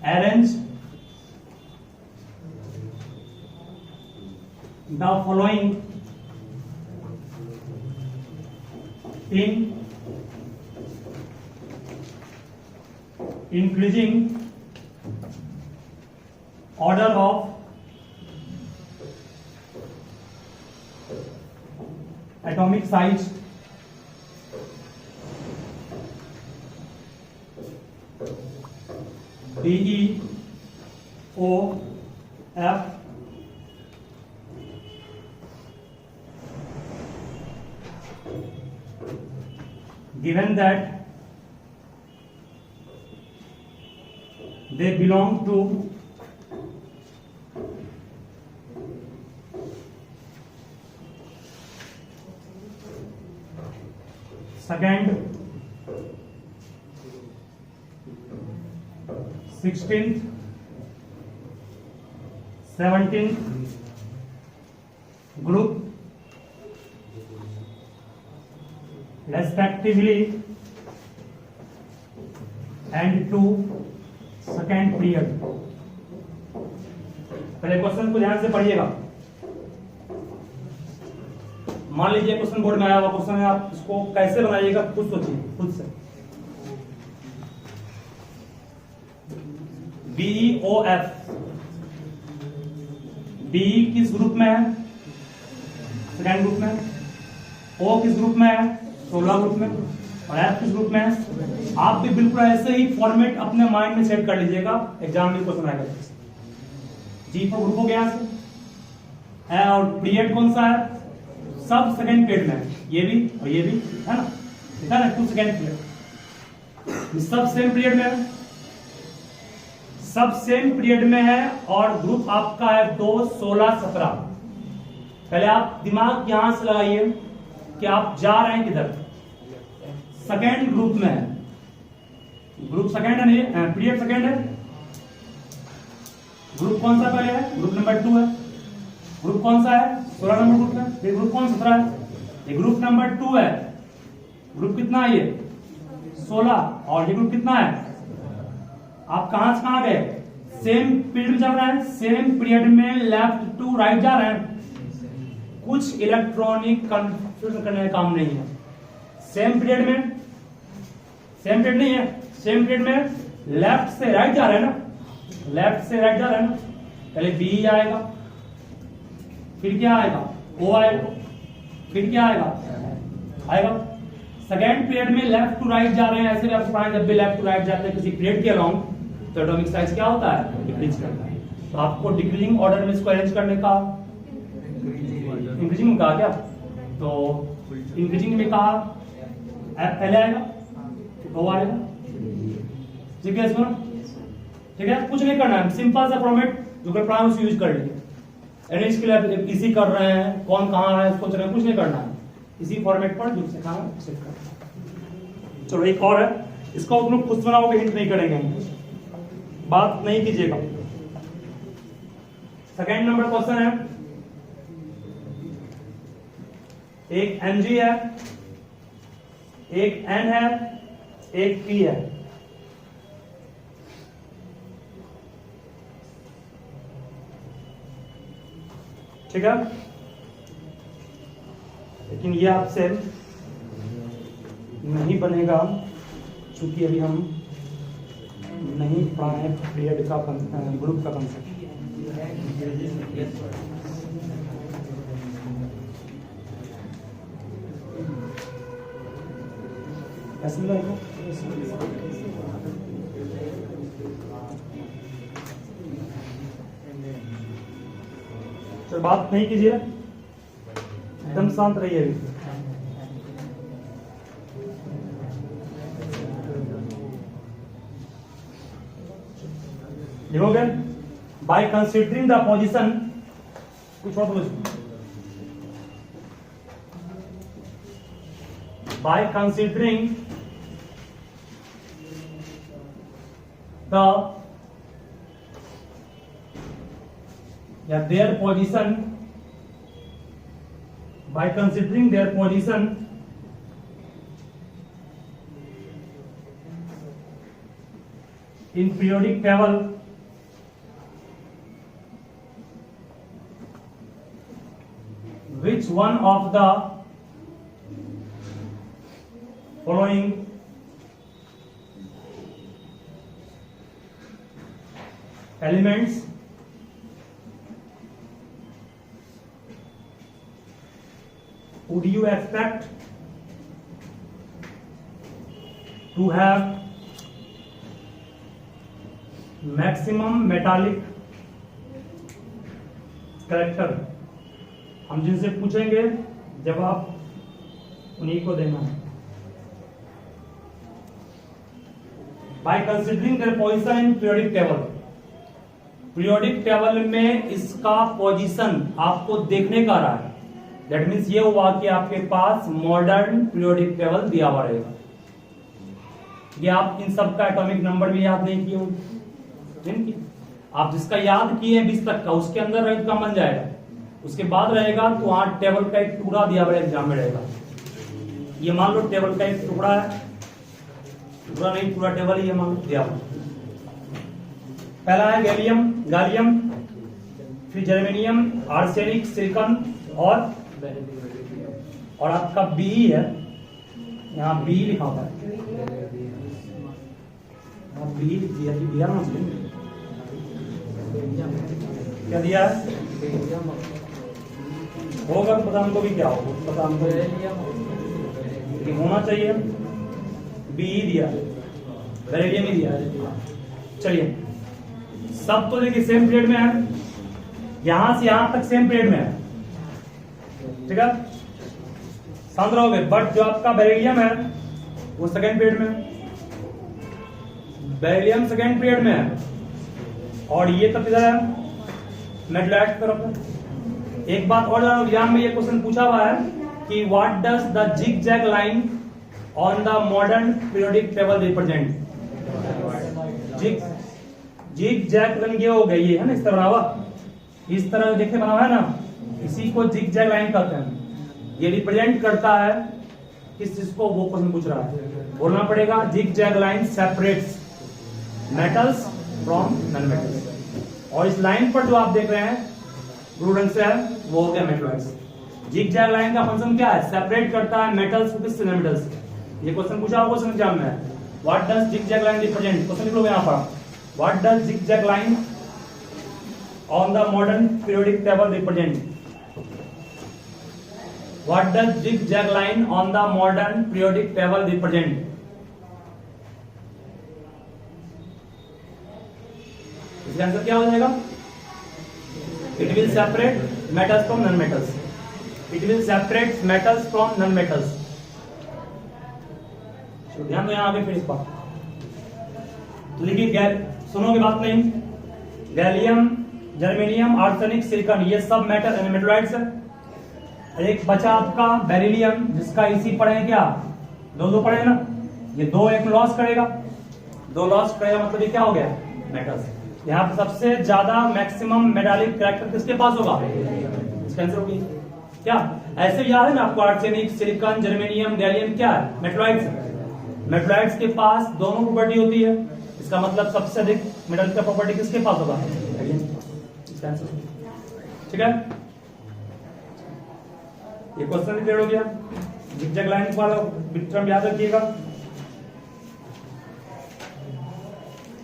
arrange the following in increasing order of atomic size DEOF given that they belong to second, 16th, 17th group respectively and to second period। पहले question को ध्यान से पढ़िएगा। मान लीजिए question board में आया हुआ क्वेश्चन है, आप इसको कैसे बनाइएगा खुद सोचिए, खुद से। BEOF, B किस ग्रुप में है? सेकेंड ग्रुप में। O किस ग्रुप में है? 16 ग्रुप में। और F किस ग्रुप में है? आप भी बिल्कुल ऐसे ही फॉर्मेट अपने माइंड में सेट कर लीजिएगा, एग्जाम में क्वेश्चन आएगा। G को ग्रुप हो गया है, और पीरियड कौन सा है? सब सेकेंड पीरियड में है, ये भी और ये भी, है ना? ठीक है ना, 2 सेकेंड पीरियड, सब सेम पीरियड में है, सब सेम पीरियड में है। और ग्रुप आपका है 2, 16, 17। पहले आप दिमाग यहां से लगाइए कि आप जा रहे हैं किधर। सेकेंड ग्रुप में है, ग्रुप सेकेंड है, नहीं पीरियड सेकेंड है। ग्रुप कौन सा पहले है? ग्रुप नंबर 2 है। ग्रुप कौन सा है? 16 नंबर ग्रुप है। ये ग्रुप कौन 17 है? ये ग्रुप नंबर 2 है। ग्रुप कितना है? ये 16। और ये ग्रुप कितना है? आप कहां से कहां गए? सेम पीरियड में चल रहे हैं, सेम पीरियड में लेफ्ट टू राइट जा रहे हैं। कुछ इलेक्ट्रॉनिक कंफ्यूजन करने का काम नहीं है। सेम पीरियड में, सेम पीरियड नहीं है, सेम पीरियड में लेफ्ट से राइट जा रहे हैं ना, लेफ्ट से राइट जा रहे हैं ना। पहले बी आएगा, फिर क्या आएगा? ओ आएगा, फिर क्या आएगा? आएगा। सेकेंड पीरियड में लेफ्ट टू राइट जा रहे हैं। ऐसे भी आपको पढ़ा, जब भी लेफ्ट टू राइट जाते हैं किसी पीरियड के अलाउंग, तो एटॉमिक साइज क्या होता है? डिक्रीज करता है। तो आपको डिक्रीजिंग ऑर्डर में इसको अरेंज करने का, इंक्रीजिंग में कहा क्या? तो इंक्रीजिंग में कहा एफ पहले आएगा, फिर ओ आएगा। ठीक है इसमें, ठीक है, कुछ नहीं करना है, सिंपल सा फॉर्मेट जो कर पढ़ा उसे यूज कर लीजिए। अरेंज के लिए इसी कर रहे हैं, कौन कहाँ है सोच रहे हैं, कुछ नहीं करना है, इसी फॉर्मेट पर जो सिखा सेट करना। चलो एक और है, इसको तुम खुद बनाओगे, हिंट नहीं करेंगे हम, बात नहीं कीजिएगा। सेकेंड नंबर क्वेश्चन है, एक Mg है, एक N है, एक P है। ठीक है, लेकिन ये आपसे नहीं बनेगा क्योंकि अभी हम नहीं पढ़ा है पीरियड का ग्रुप का कंसेप्ट। ऐसे मिला है, तो बात नहीं कीजिए, एकदम शांत रहिए। लिखोगे बाय कंसिडरिंग द पोजीशन, कुछ और बोलो, by considering the their position, by considering their position, in periodic table which one of the following elements would you expect to have maximum metallic character? हम जिनसे पूछेंगे जवाब उन्हीं को देना है। By considering their position in periodic table, periodic table में इसका पोजीशन आपको देखने का रहा है। दैट मीन्स ये हुआ कि आपके पास मॉडर्न पीरियोडिक टेबल दिया हुआ रहेगा। ये आप इन सब का एटॉमिक नंबर भी याद नहीं किए होंगे, आप जिसका याद किए 20 तक का उसके अंदर रहेगा तो बन जाएगा। उसके बाद रहेगा तो वहां टेबल का एक टुकड़ा दिया हुआ एग्जाम में रहेगा। ये मान लो टेबल का एक टुकड़ा है, टुकड़ा नहीं पूरा टेबल ये मान लो दिया हुआ। पहला है गैलियम, फिर जर्मेनियम, आर्सेनिक, सिलिकॉन और आपका बी है, यहाँ बी लिखा हुआ है, बी दिया ना क्या दिया है? होगा तो पता हमको भी क्या होगा, पता हमको होना चाहिए। बी दिया, बेरिलियम ही दिया। चलिए सब तो देखिए सेम पीरियड में है, यहां से यहां तक सेम पीरियड में है, ठीक है, शांत रहोगे। बट जो आपका बेरिलियम है वो सेकेंड पीरियड में है, बेरिलियम सेकेंड पीरियड में है, और ये तब इधर है मेटलैट की तरफ है। एक बात और जानो, एग्जाम में ये क्वेश्चन पूछा हुआ है कि what does the zig zag line on the modern periodic table represent? Zig zag line ये हो गई, ये है ना इस तरह बना हुआ, इस तरह देखे बना हुआ है ना, इसी को जिग जैग लाइन कहते हैं। ये रिप्रेजेंट करता है किस चीज को, वो क्वेश्चन पूछ रहा है। बोलना पड़ेगा zig zag line separates metals from non metals, और इस लाइन पर जो आप देख रहे हैं ब्लू रंग से है वो हो गया मेटलॉइड्स। जिग जैग लाइन का फंक्शन क्या है? सेपरेट करता है मेटल्स को किससे, नॉन मेटल्स। ये क्वेश्चन पूछा हुआ क्वेश्चन एग्जाम में, what does zig zag line represent? Question लिख लो यहां पर, what does zig zag line on the modern periodic table represent? What does zig zag line on the modern periodic table represent? इसका answer क्या हो जाएगा? It will separate metals from non metals, it will separate metals from non metals. ध्यान दो यहां आगे फिर इस बात तो लिखिए, सुनोगे बात नहीं, गैलियम, जर्मेनियम, आर्सेनिक, सिलिकॉन ये सब मेटल मेटलॉइड्स है। एक बचा आपका बेरिलियम, जिसका इसी पढ़े क्या, दो पढ़े ना, ये दो एक लॉस करेगा, दो लॉस करेगा मतलब ये क्या हो गया, मेटल्स। यहाँ पे सबसे ज्यादा मैक्सिमम मेटालिक कैरेक्टर किसके पास होगा? इसका आंसर होगी क्या? ऐसे याद है ना आपको, आर्सेनिक, सिलिकॉन, जर्मेनियम, गैलियम क्या है? मेटलॉइड्स। मेटलॉइड्स के पास दोनों प्रॉपर्टी होती है, इसका मतलब सबसे अधिक मेटल का प्रॉपर्टी किसके पास होगा? इसका आंसर ठीक है। ये क्वेश्चन क्लियर हो गया। जिग जैग लाइन वाला टर्म याद रखिएगा।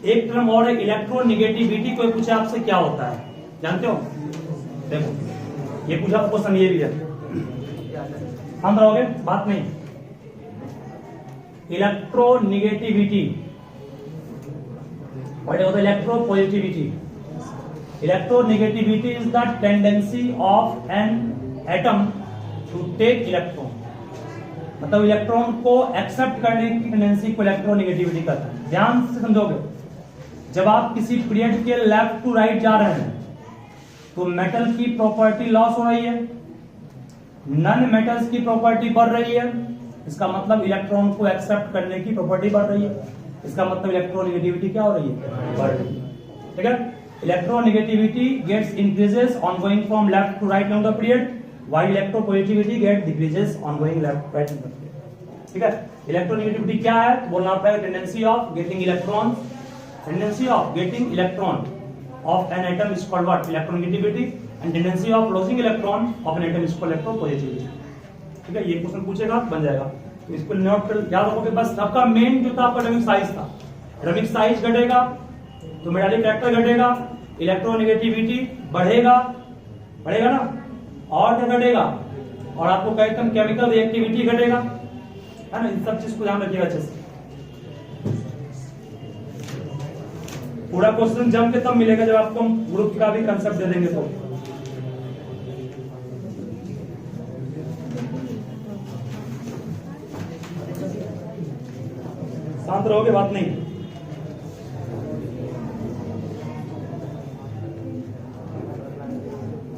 एक टर्म और है इलेक्ट्रोनेगेटिविटी, कोई पूछे आपसे क्या होता है, जानते हो? देखो ये पूछा क्वेश्चन, ये भी है, हम रहोगे बात नहीं। इलेक्ट्रोनेगेटिविटी और electro positivity. Electronegativity is the tendency of an atom to take electron, मतलब इलेक्ट्रॉन को एक्सेप्ट करने की टेंडेंसी को इलेक्ट्रोनेगेटिविटी कहते हैं। ध्यान से समझोगे, जब आप किसी पीरियड के लेफ्ट टू राइट जा रहे हैं तो मेटल की प्रॉपर्टी लॉस हो रही है, नॉन मेटल्स की प्रॉपर्टी बढ़ रही है, इसका मतलब इलेक्ट्रॉन को एक्सेप्ट करने की प्रॉपर्टी बढ़ रही है, इसका मतलब इलेक्ट्रोनेगेटिविटी क्या हो रही है, बढ़ रही है। ठीक है, electronegativity gets increases on going from left to right along the period, while electropositivity get decreases on going left right along the period। ठीक है, इलेक्ट्रोनेगेटिविटी क्या है? बोलना पड़ेगा tendency of getting electron tendency of getting electron of an atom is called what, electronegativity, and tendency of losing electron of an atom is called electropositivity. ठीक है, ये question पूछेगा बन जाएगा, तो इसको नोट कर याद रखोगे। बस आपका मेन जो था आपका एटॉमिक साइज था, एटॉमिक साइज घटेगा तो मेटालिक कैरेक्टर घटेगा, इलेक्ट्रोनेगेटिविटी बढ़ेगा ना, और क्या घटेगा, और आपको कहते हैं केमिकल रिएक्टिविटी घटेगा, है ना। इन सब चीज को ध्यान रखिएगा अच्छे से। पूरा क्वेश्चन जम के तब मिलेगा जब आपको हम ग्रुप का भी कंसेप्ट दे देंगे। तो शांत रहोगे, बात नहीं।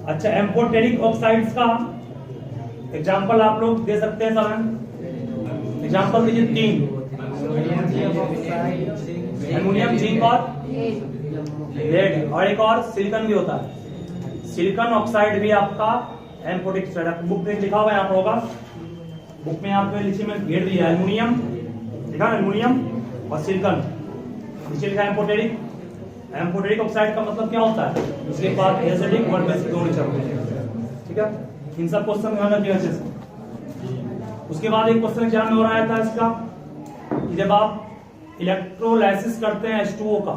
अच्छा, एम्फोटेरिक ऑक्साइड्स का एग्जाम्पल आप लोग दे सकते हैं सर, एग्जाम्पल दीजिए 3। एल्युमिनियम, जिंक और लेड, और एक और सिलिकॉन भी होता है। सिलिकॉन ऑक्साइड भी आपका एम्फोटेरिक ऑक्साइड, बुक में लिखा हुआ है आप होगा, बुक में आपको नीचे में घेर दिया एल्युमिनियम, लिखा एल्युमिनियम और सिलिकॉन, नीचे लिखा एम्फोटेरिक। एम्फोटेरिक ऑक्साइड का मतलब क्या होता है, उसके बाद एसिडिक और बेसिक दोनों चलते हैं। ठीक है, इन सब क्वेश्चन ध्यान रखिए अच्छे से। उसके बाद एक क्वेश्चन एग्जाम में हो रहा था इसका, जब आप इलेक्ट्रोलाइसिस करते हैं H2O का,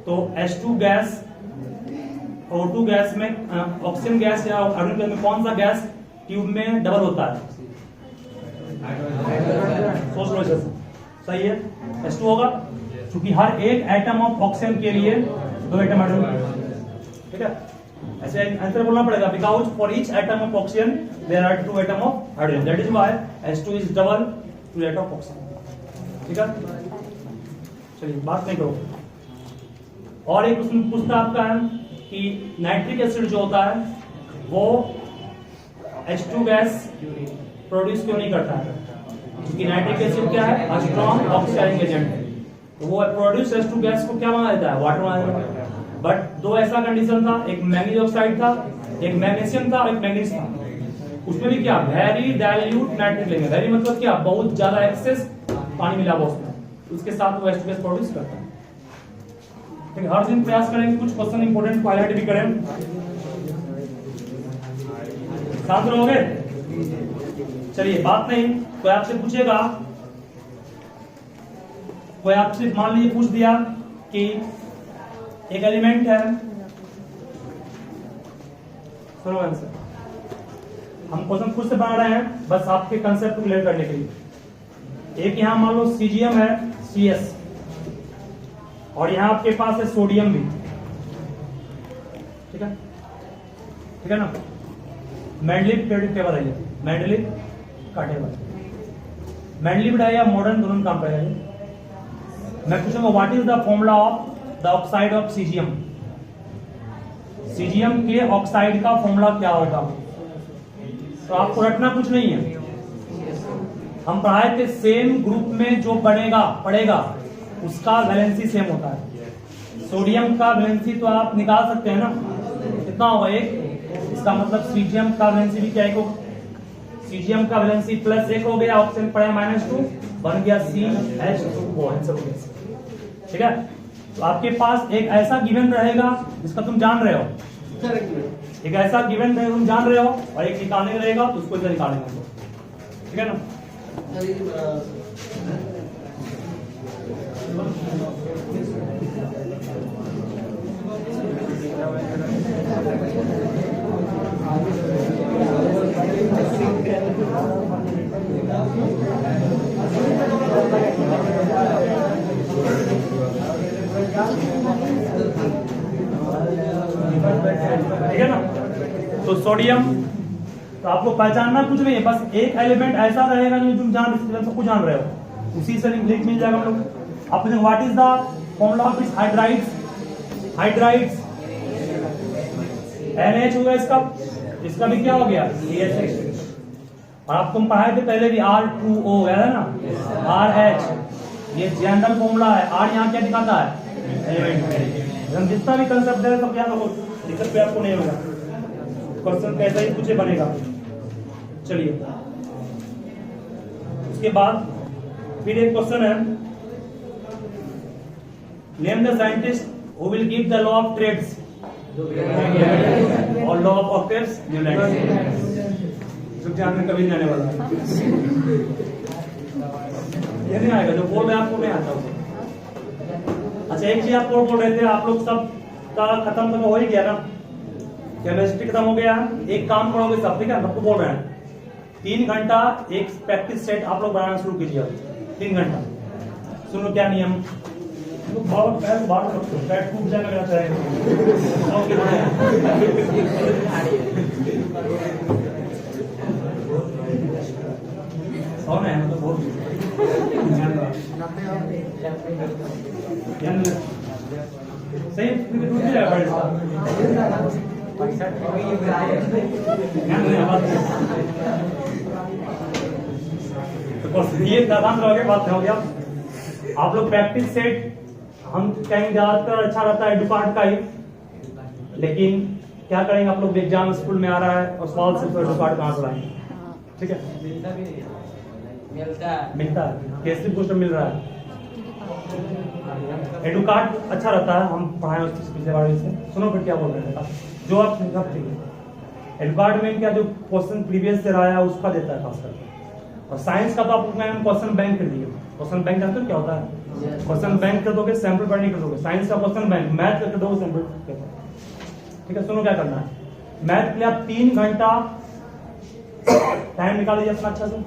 तो H2 गैस O2 गैस में, ऑक्सीजन गैस या हाइड्रोजन गैस में कौन सा गैस ट्यूब में डबल होता है? सोच लो इसे, सही है, H2 होगा, क्योंकि हर एक एटम ऑफ ऑक्सीजन के लिए 2 एटम हाइड्रोजन। ठीक है, ऐसे आंसर बोलना पड़ेगा, because for each atom of oxygen there are 2 atom of hydrogen, that is why H2 is double to that of oxygen. ठीक है, चलिए बात नहीं करो। और एक क्वेश्चन पूछता आपका है कि नाइट्रिक एसिड जो होता है वो H2 गैस प्रोड्यूस क्यों नहीं करता है? क्योंकि नाइट्रिक एसिड क्या है, स्ट्रॉन्ग ऑक्सीडाइजिंग एजेंट है, तो वो प्रोड्यूस H2 गैस को क्या बना देता है, वाटर बना देता है। बट दो ऐसा कंडीशन था, एक मैग्नीज ऑक्साइड था, एक मैग्नीशियम था और एक मैग्नीज था, उसमें भी क्या वेरी डाइल्यूट नाइट्रिक लेंगे, वेरी मतलब क्या बहुत ज्यादा एक्सेस पानी मिला हुआ उसमें, उसके साथ वो H2 गैस प्रोड्यूस करता है। ठीक, हर दिन प्रयास करेंगे कुछ क्वेश्चन इंपोर्टेंट को हाईलाइट भी करें। शांत रहोगे, चलिए बात नहीं। कोई आपसे पूछेगा, कोई आपसे मान लीजिए पूछ दिया कि एक एलिमेंट है, सुनो आंसर, हम क्वेश्चन खुद से बना रहे हैं बस आपके कंसेप्ट को क्लियर करने के लिए। एक यहां मान लो सीजीएम है, CS, और यहां आपके पास है सोडियम भी। ठीक है, ठीक है ना, मेंडलीव पीरियोडिक टेबल है ये, मेंडलीव का टेबल, मेंडलीव है या मॉडर्न दोनों काम करेगा। मैं पूछूंगा what is the formula of the oxide of CGM, CGM के ऑक्साइड का फॉर्मूला क्या होगा? तो आपको रटना कुछ नहीं है, हम पढ़ाए थे सेम ग्रुप में जो पड़ेगा उसका वैलेंसी सेम होता है। सोडियम का वैलेंसी तो आप निकाल सकते हैं ना, कितना होगा 1, इसका मतलब सीजीएम का वैलेंसी भी क्या 1 होगा, सीजीएम का वैलेंसी +1 हो गया, ऑक्सीजन पड़ा -2 बन गया CH2O आंसर हो गया। ठीक है, तो आपके पास एक ऐसा गिवन रहेगा जिसका तुम जान रहे हो, एक ऐसा गिवन रहेगा तुम जान रहे हो, और एक निकालने रहेगा तो उसको इधर निकालेंगे। ठीक है ना, ठीक है ना। तो सोडियम तो आपको पहचानना कुछ नहीं है, बस एक एलिमेंट ऐसा रहेगा जो तुम सबको जान रहे हो, उसी से लिंक मिल जाएगा हम लोग। आप पूछेंगे what is the formula of this hydrides, NH होगा इसका भी क्या हो गया CH। और आप तुम पढ़ाए थे पहले भी R2O है ना, RH, ये जनरल फॉर्मूला है। R यहाँ क्या दिखाता है, एलिमेंट। जितना भी कंसेप्ट है सब याद रखो, दिक्कत पे आपको नहीं होगा, क्वेश्चन कैसा ही कुछ बनेगा। चलिए उसके बाद फिर एक क्वेश्चन है name the scientist who will give the law of trades और लॉ ऑफ ऑक्टेव्स न्यूलैंड। ध्यान में कभी नहीं आने वाला, ये नहीं आएगा, जो बोल रहे हैं आपको नहीं आता होगा। अच्छा एक चीज आप बोल रहे थे, आप लोग सब का खत्म तो हो ही गया ना, केमिस्ट्री खत्म हो गया। एक काम करोगे सब, ठीक है, आपको बोल रहे हैं 3 घंटा एक प्रैक्टिस सेट आप लोग बनाना शुरू कीजिए। 3 घंटा सुनो क्या नियम, पैर टूट जाने लगा चाहिए। कौन है मतलब बहुत सही टूट जाएगा। ये बात हो गया। आप लोग प्रैक्टिस सेट हम कहेंगे ज्यादातर अच्छा रहता है एडुकार्ड का ही, लेकिन क्या करेंगे आप लोग, एग्जाम स्कूल में आ रहा है और सवाल सिर्फ एडुकार्ड कहाँ से लाएंगे, ठीक है, मिलता है कैसे क्वेश्चन मिल रहा है। एडुकार्ड अच्छा रहता है, हम पढ़ाए उसके पिछले बार से। सुनो फिर क्या बोल रहे हैं जो आप एडुकार्ड में क्या जो क्वेश्चन प्रीवियस से रहा है उसका देता है खास करके। और साइंस का तो आप क्वेश्चन बैंक कर दिए। क्वेश्चन बैंक जानते हो क्या होता है? क्वेश्चन बैंक कर दोगे, सैंपल पेपर नहीं कर दोगे। साइंस का क्वेश्चन बैंक, मैथ कर दोगे, सैंपल पेपर, ठीक है। सुनो क्या करना है, मैथ के लिए आप 3 घंटा टाइम निकाल लीजिए अपना अच्छा से,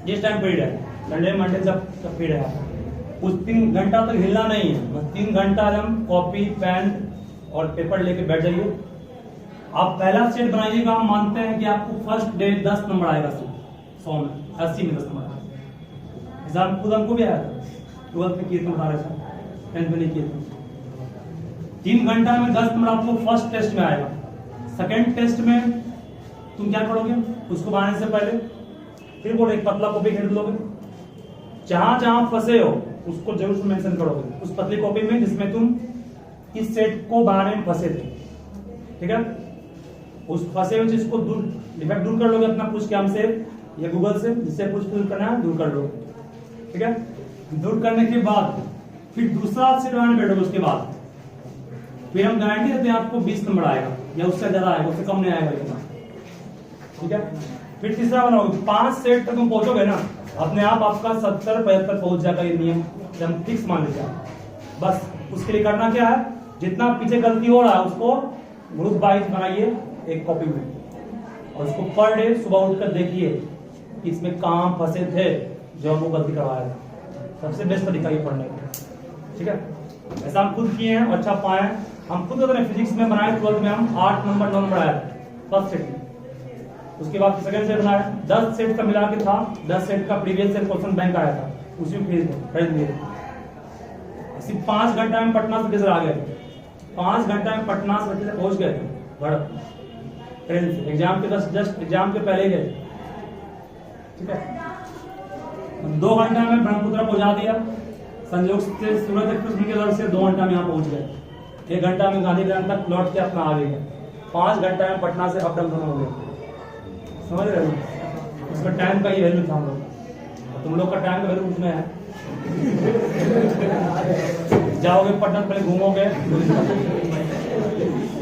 जिस टाइम पीरियड है, संडे मंडे जब पीरियड है उस 3 घंटा तक हिलना नहीं है। बस 3 घंटा हम कॉपी पेन और पेपर लेके बैठ जाइए। आप पहला सेट बनाइएगा। हम मानते हैं कि आपको फर्स्ट डे 10 नंबर आएगा, 100 में 80 में 10 नंबर आएगा। एग्जाम खुद हमको भी आया था, 12th में किए थे, 10th में नहीं किए थे। 3 घंटा में 10 नंबर आपको फर्स्ट टेस्ट में आएगा। सेकेंड टेस्ट में तुम क्या करोगे, उसको बनाने से पहले फिर बोलो एक पतला कॉपी खरीद लोगे, जहां जहां फंसे हो उसको जरूर मेंशन करोगे उस पतली कॉपी में जिसमें तुम इस सेट को बनाने में फंसे थे, ठीक है। उस फंसे हुए चीज को डिफेक्ट दूर कर लोगे अपना पूछ के हमसे या गूगल से, जिससे पूछ करना है दूर कर लो, ठीक है। दूर करने के बाद फिर दूसरा सेट बनाने बैठोगे। उसके बाद फिर हम गारंटी देते हैं आपको 20 नंबर आएगा या उससे ज्यादा आएगा, उससे कम नहीं आएगा इतना, ठीक है। फिर तीसरा बनाओगे, 5 सेट तक तुम पहुंचोगे ना, अपने आप आपका 70-75 पहुंच जाएगा। ये नियम हम फिक्स मान लीजिए। बस उसके लिए करना क्या है, जितना पीछे गलती हो रहा है उसको ग्रुप वाइज बनाइए एक कॉपी में, और उसको पर डे सुबह उठकर देखिए कि इसमें कहां फंसे थे जो हमको गलती करवाया था। सबसे बेस्ट तरीका ये पढ़ने का, ठीक है। ऐसा हम खुद किए हैं और अच्छा पाए। हम खुद अपने फिजिक्स में बनाए 12th में, हम 8 नंबर 9 नंबर आया फर्स्ट सेट में। उसके बाद सेकंड सेट बनाया, 10 सेट का मिला के था, 10 सेट का प्रीवियस सेट क्वेश्चन बैंक आया था, उसी में खरीद लिए। इसी 5 घंटा में पटना से आ गए, 5 घंटा में पटना से पहुंच गए थे ट्रेन से। एग्जाम के जस्ट एग्जाम के पहले गए, ठीक है। 2 घंटा में ब्रह्मपुत्र पहुंचा दिया। संयोग से सूरज एक्सप्रेस की वजह से 2 घंटा में यहाँ पहुंच गए। 1 घंटा में गांधी ग्राम तक लौट के अपना आ गए। 5 घंटा में पटना से अप डाउन हो गए, समझ रहे हो। उसका टाइम का ही वैल्यू था हम लोग। तुम लोग का टाइम का वैल्यू उसमें है। जाओगे पटना पहले घूमोगे,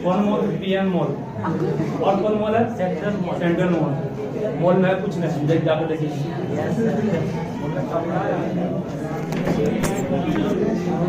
कौन मॉल? PM mall. और कौन मॉल है? Central mall. मॉल में कुछ नहीं, देख जाकर देखिए।